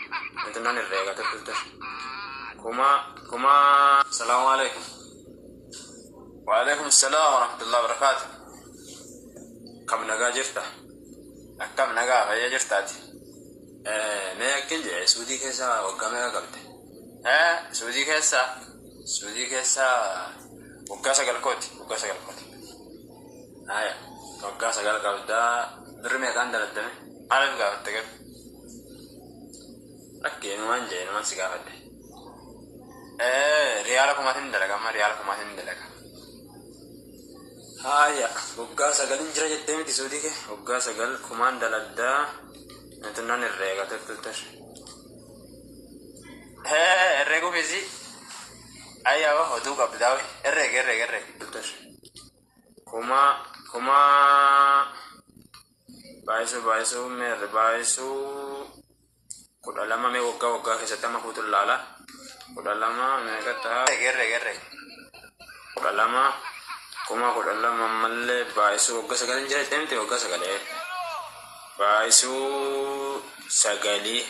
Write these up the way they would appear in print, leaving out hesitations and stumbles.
Nanti nani rega terus. Kuma. Assalamualaikum. Waalaikumsalam warahmatullahi wabarakatuh. Kam naga jirta. Akkam naga fayya jirtaati. Mee akkin jee suudii keessa waggaa meeqa qabde? Suudii keessa waggaa sagal kooti. Aya waggaa sagal qabdaa birri meeqaan daladdame? Maaliif gaafatte galu? Rakkee numaan jee numaan si gaafadde. Riyaala kumaatiin dalaga. Aya waggaa sagalin jira jettee miti suudii kee? Waggaa sagal kumaan daladdaa nanti nani herreega tuttar. Herreeguu fisi? Ayyaa oduu qabdaa we herreega tuttar. Kuma baay'isuu meerre baay'isuu 12 mee waggaa keessatti amma fuutu laala 12 meeqa ta'a herreega 12 kuma 12 ammallee baay'isuu waggaa sagalin jira jettee miti waggaa sagalee baay'isuu sagalii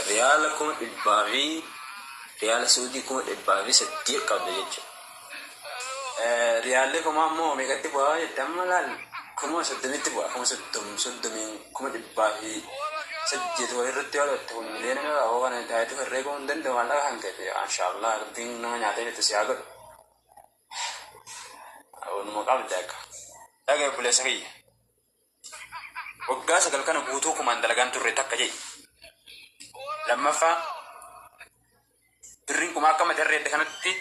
riyaala kuma dhibbaa fi riyaala suudii kuma dhibbaa fi 8 qabda jechuudha. Riyaalli kuma ammoo meeqatti bu'aa jettee amma laal kuma 30tti bu'aa kuma 30 kuma dhibbaa fi 8 walirratti yoo ta'u kun miliyoona meeqa hoo kana taa'eetu herreeguu hin danda'u maallaqa kan ta'e inshaallah rabbiin nama nyaatee jettu si haa godhu. Numa qabda akka dhagaa buleessa kiyya. Waggaa sagal kana guutuu kumaan dalagaan turre takka jee. Lammaffaa birriin kuma akka mata herreedde kanatti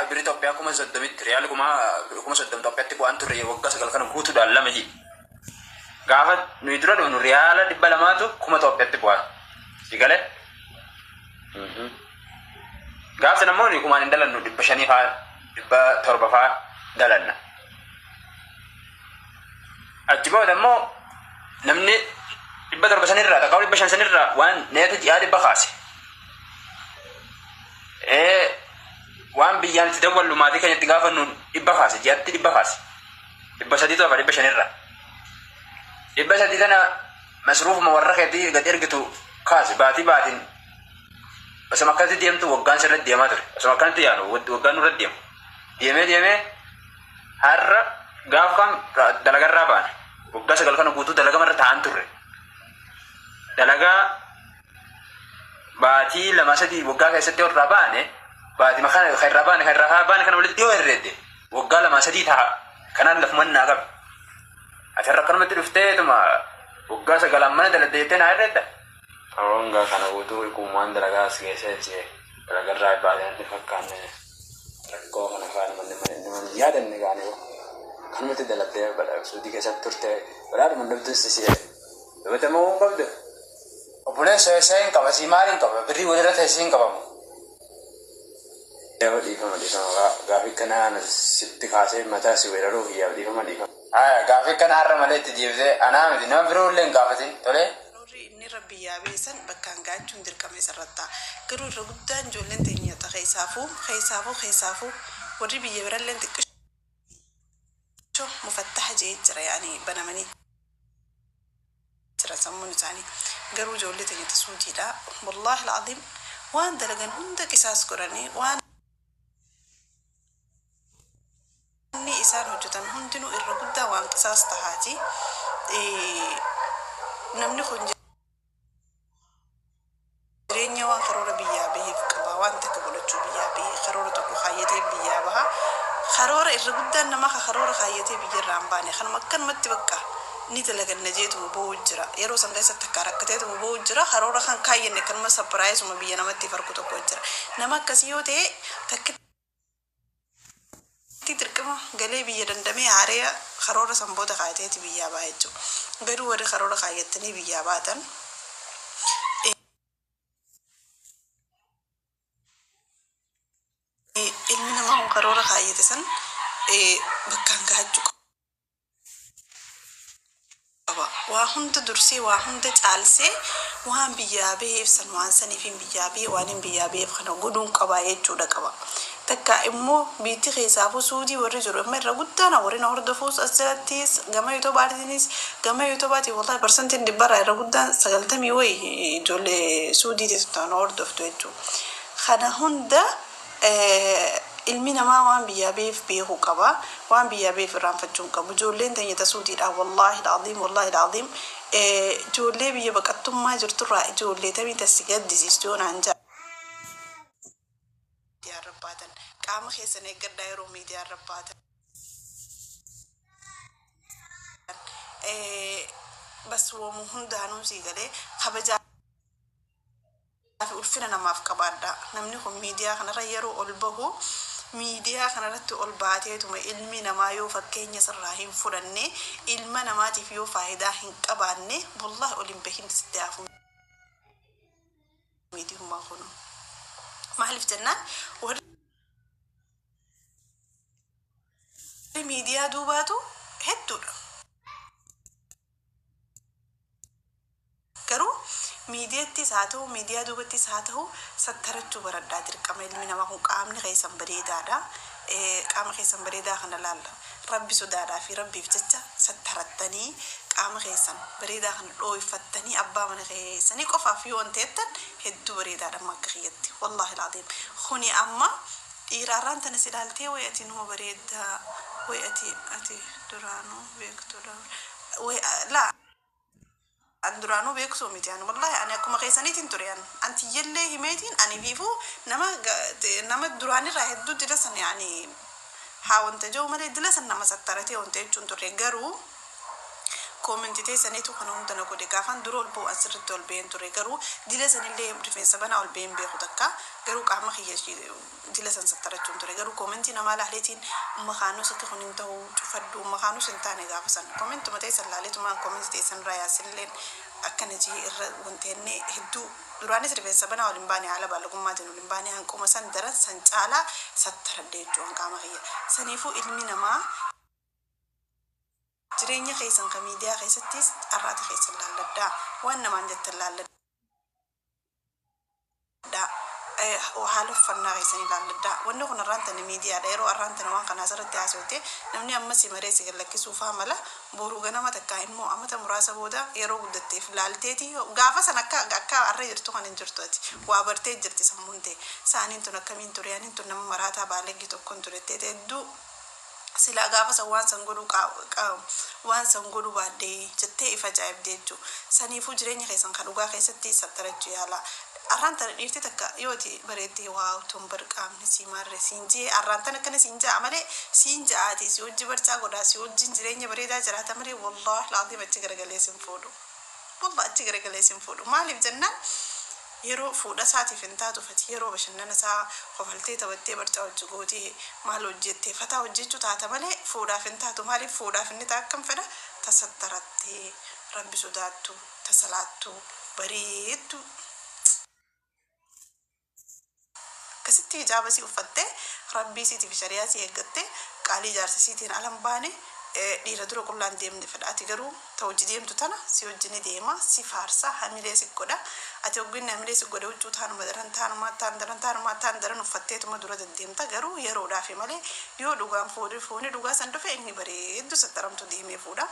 birri Itoophiyaa kuma 30tti riyaala kuma 30 Itoophiyaatti bu'aan turre waggaa sagal kana guutuudhaan lama jee. Gaafa nuyi dura dhufnu riyaala 200tu kuma Itoophiyaatti bu'aa. Sigalee? Gaafsa namoonni kumaan hin dalannu 500 fa'aa 700 fa'aa dalanna. Achi booda immoo namni 700 sanirraa takkaa 500 sanirraa waan neeta ji'aa 100 kaase. Waan biyyaan itti dawwallu maatii keenyatti gaafannu 100 kaase ji'atti 100 kaase. 300 ta'aa 500 irraa. 300 tana masruufuma warra keetii gad ergitu kaase baatiin. Osoo akkasitti deemtu waggaan sirratti deemaa ture. Osoo akkanatti yaadu waggaan nurratti deemu. Deemee har'a gaafa kan dalagarraa baane. Waggaa sagal kana guutuu dalaga marra ta'an turre. Dalagaa baatii 2-3 waggaa keessatti irraa baane baatii makana irraa baane kana walitti yoo herreedde waggaa 2-3 ta'a. Kanaan lafumannaa qabe. Ati har'a akkanumatti dhufteetuma waggaa sagalaan mana daladdeettee naa herreedda. Waggaa kana guutuu kuumaan dalagaa as keessatti dalagarraa baadiyyaatti fakkaanne rakkoo kana faana manni yaadanne gaanii kanumatti daladdee suudii keessatti turte badhaadhuma dabdussi si'e. Dabata moo hin qabdu? Obboleessa isaa hin qaba, sii maal hin qaba? Birrii walirra teessee hin qabamu. Dhiifama gaafii kanaan sitti kaasee mataa si weeraruu hiyyaaf dhiifama. Gaafii kana har'a malee itti deebisee anaa miti nama biroo illee hin gaafatin tolee. Inni rabbi yaabeessan bakkaan gaachuun dirqame sarratta. Garuu irra guddaan ijoolleen teenyata keessaafuu warri biyya biralleen xiqqisho mufattaha jee jira yaani banamanii jira sammuun isaanii. Garuu ijoollee teenyata suujiidha. Wallaahi al'aadiim waan dalagan hunda qisaas godhanii waan inni isaan hojjetan hundinuu irra guddaa waan qisaas tahaati. Namni kun jireenya waan karoora biyyaa baheef qaba waan takka godhachuu biyyaa bahee karoora tokko kaayyatee biyyaa baha karoora irra guddaan nama karoora kaayyatee biyyarraa hin baane kanuma akkanumatti bakka ni dalaganna jeetuma bo'uu jira yeroo san keessatti akka rakkateetuma bo'uu jira karoora kan kaayyanne kanuma sappiraayisuma biyya namatti farku tokko jira nama akkasii yoo ta'e takkitti dirqama galee biyya dandamee haaree karoora sanboota kaayateeti biyyaa baha jechuudha garuu warri karoora kaayyattanii biyyaa baatan ilmi namaa karoora kaayyate san bakkaan gaachuu qaba qaba waa hunda dursee waa hunda caalsee waan biyyaa beef san waan saniif hin biyyaa bee waan hin biyyaa beef kana godhuun qaba jechuudha qaba takka immoo biitti keessaafu suudii warri jiru amma irra guddaana warri na hordofuus asirrattis gama yuutuubaatiinis gama yuutuubaatii wallahi parsantiin dhibbarraa irra guddaan 90 wayi ijoollee suudiitis ta'an hordoftu jechuudha kana hunda ilmi namaa waan biyyaa beef beeku qaba waan biyyaa beef irraanfachuun qabu ijoolleen teenya tasuudiidha wallahi alazim ijoollee biyya baqattummaa jirturraa ijoollee tamii tassi gaddisiistu yoonaan jaa rabbaatan qaama keessan eeggadhaa yeroo miidiyaa rabbaatan bas woomu hundaanuu sii galee kabajaa fi ulfina namaaf qabaadha namni kun miidiyaa kanarra yeroo ol bahu miidiyaa kanarratti ol baateetuma ilmi namaa yoo fakkeenya sirraa hin fudhanne ilma namaatiif yoo faayidaa hin qabaanne wallahi ol hin beekin sitti hafu miidiyummaa kun maaliif jennaan warri miidiyaa duubaatu hedduudha garuu miidiyaattis haa ta'u miidiyaa duubattis haa ta'u sattarachuu baradhaa dirqama ilmi namaa kun qaamni keessan bareedaadha qaama keessan bareedaa kana laalla rabbi sodaadhaa fi rabbiif jecha sattarattanii qaama keessan bareedaa kana dhooyfattanii abbaa mana keessanii qofaaf yoo ta'ettan hedduu bareedaadha akka kiyyatti wallahi alazim kuni amma dhiiraarraan tanas ilaaltee wayati numa bareedaa wayati duraanuu beektudha laa anduraanuu beeksoo miti ani wallahi ani akkuma keessaniitiin ture anti yellee himeetiin ani fiifu nama duraanirraa hedduu dilasan yani haa wanta jiru malee dilasan nama sattaratee wanta jechuun ture garuu koomenti teessaniitu kana hunda na godhe gaafan dura ol bu'u asirratti ol ba'een ture garuu dilasanillee rifeensa banaa ol ba'een beeku takka garuu qaama kiyya dilasan sattarachuun ture garuu koomentii namaa laaleetiin makaanus akka kun hin ta'u cufaddu makaanus hin taane gaafa san koomentuma teessan laaleetumaan koomentii teessan irraa yaasinilleen akkana jii irra wanteenne hedduu duraanis rifeensa banaa ol hin baane haala baalagummaatiin ol hin baane hanquma san daran san caalaa sattaradde jechuun qaama kiyya saniifuu ilmi namaa jireenya keessan ka miidiyaa keessattis arraata keessan laalladhaa waan namaan jettan laalladhaa haala uffannaa keessanii laalladhaa wanni kun arraantani miidiyaadha yeroo arraantani waan kana asirratti haasawte namni ammas maree si gallakkisuufaa mala boruu ganama takkaa immoo amata muraasa booda yeroo guddatteef laalteeti gaafa san akka arra jirtu kan hin jirtu ati waa bartee jirti sammuun ta'e saaniin tun akkamiin ture aniin tun nama maraataa baalaggi tokkoon turettee hedduu sila gaafa san waan san godhu baaddee jettee ifa jaa'ibdee jechuudha saniifuu jireenya keessan kan dhugaa keessatti sattarachuu yaala arraantan dhiirti takka yooti bareeddee waa utuun barqaamni sii maarre siin jee arraantan akkana siin ja'a malee siin ja'aati si hojii barchaa godhaa si hojiin jireenya bareedaa jiraata malee wallahi laaziim achi garagalee sin fuudhu wallahi achi garagalee sin fuudhu maaliif jennaan yeroo fuudha isaatiif hin taatu fati yeroo bashannana isaa qofaltee taphattee barcaa hojii gootee maal hojjettee fataa hojjechuu taata malee fuudhaaf hin taatu maaliif fuudhaaf inni ta'a akkam fedha tasattarattee rabbi sodaattu tasalaattu bareeddu akkasitti hijaaba sii uffattee rabbii siitiif shariyaa sii eeggattee qaalii jaarsa siitiin alan baane dhiira dura qullaan deemne fedhaati garuu ta'u hojii deemtu tana si wajjini deema si faarsa hamilee si godha ati ogginni hamilee si godha huccuu taanuma daran uffatteetuma dura deddeemta garuu yeroodhaafi malee yoo dhugaan foonii dhugaa san dhufe inni bareeddu sattaramtu deemee fuudha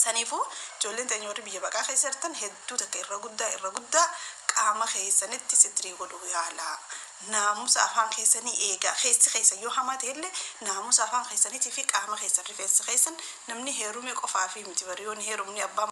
saniifuu ijoolleen teenya warri biyya baqaa keessa jirtan hedduu takka irra guddaa qaama keessanitti sitirii godhuu yaala naamusa afaan keessanii eegaa keessi keessa yoo hamaa ta'ellee naamusa afaan keessaniitii fi qaama keessan rifeensa keessan namni heerumee qofaa fi miti bariyoon heerumni abbaa